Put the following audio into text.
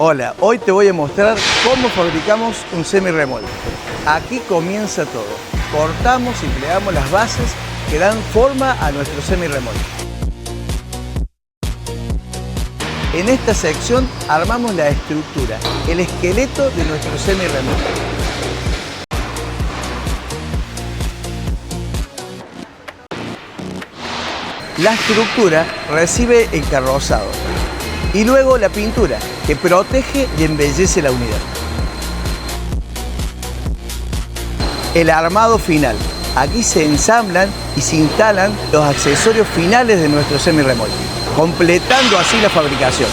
Hola, hoy te voy a mostrar cómo fabricamos un semirremolque. Aquí comienza todo. Cortamos y plegamos las bases que dan forma a nuestro semirremolque. En esta sección armamos la estructura, el esqueleto de nuestro semirremolque. La estructura recibe el carrozado y luego la pintura, que protege y embellece la unidad. El armado final. Aquí se ensamblan y se instalan los accesorios finales de nuestro semirremolque, completando así la fabricación.